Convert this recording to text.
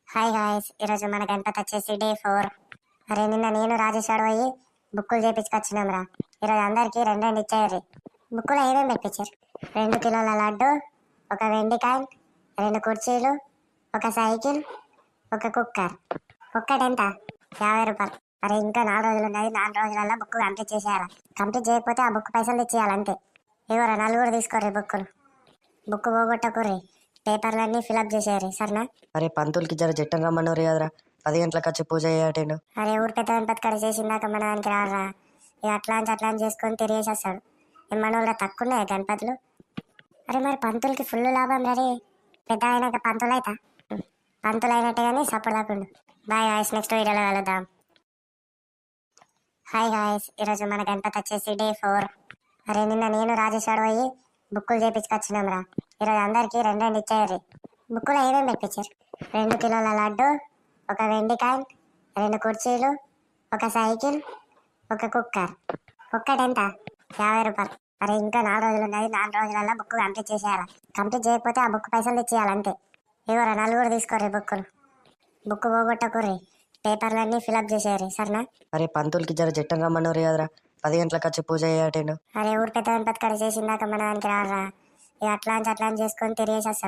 Hi guys, ఈరోజు మన గణపతి వచ్చేసి డే 4. అరే నిన్న నేను రాజేశ్వర్ పోయి బుక్కులు చేపించుకొచ్చినాం రా. ఈరోజు అందరికి రెండు రెండు ఇచ్చారు. బుక్కులో ఏమేమి పెట్టించారు? 2 కిలోల లడ్డు, ఒక వెండి కాయిన్, 2 కుర్చీలు, ఒక సైకిల్, ఒక కుక్కర్. ఒక్కటెంత? 50 రూపాయలు. అరే ఇంకా 4 రోజులు ఉన్నది, 4 రోజులలో బుక్ కంప్లీట్ చేసేయాలి. కంప్లీట్ చేయకపోతే ఆ బుక్ పైసలు తెచ్చేయాలి అంతే. ఎవరా నలుగురు తీసుకోర్రి బుక్కులు. బుక్ పోగొట్టకుర్రి, పేపర్లన్నీ ఫిలప్ చేసేయాలి సరేనా? అరే పంతులకి జర జట్టం రమ్మన్నారు కదరా, 10 గంటలకు వచ్చి పూజ చేయటేను. అరే ఊరు పెద్ద గణపతి కడ చేసిందాక మన దానికి రారా. ఇక అట్లా చేసుకొని తిరిగేసి వస్తాడు. మన వాళ్ళ తక్కువ ఉన్నాయి గణపతులు. అరే మరి పంతులకి ఫుల్ లాభం రే. పెద్ద అయినాక పంతులు అవుతా. పంతులు అయినట్టే కానీ సపోర్ట్ దాకుండా. బాయ్ గాయస్, నెక్స్ట్ వీడియోలో కలుద్దాం. హాయ్ గాయస్, ఈరోజు మన గణపతి వచ్చేసి డే 4. అరే నిన్న నేను రాజేశ్వర్ పోయి బుక్కులు చేపించుకొచ్చినాం రా. ఈరోజు అందరికి రెండు రెండు ఇచ్చారు. బుక్కులో ఏమేమి పెట్టించారు? 2 కిలోల లడ్డు, ఒక వెండి కాయిన్, 2 కుర్చీలు, ఒక సైకిల్, ఒక కుక్కర్. ఒక్కటెంత? 50 రూపాయలు. అరే ఇంకా 4 రోజులు ఉన్నది, 4 రోజులలో బుక్ కంప్లీట్ చేసేయాలి. కంప్లీట్ చేయకపోతే ఆ బుక్ పైసలు తెచ్చేయాలి అంతే. ఎవరా నలుగురు తీసుకోర్రి బుక్కులు. బుక్ పోగొట్టకుర్రి, పేపర్లన్నీ ఫిలప్ చేసేయాలి సరేనా? అరే పంతులకి జర జట్టం రమ్మన్నారు కదరా, 10 గంటలకు వచ్చి పూజ చేయటేను. అరే ఊరు పెద్ద గణపతి కడ చేసిందాక మన దానికి రారా. ఇక అట్లా చేసుకొని తిరిగేసి వస్తాడు.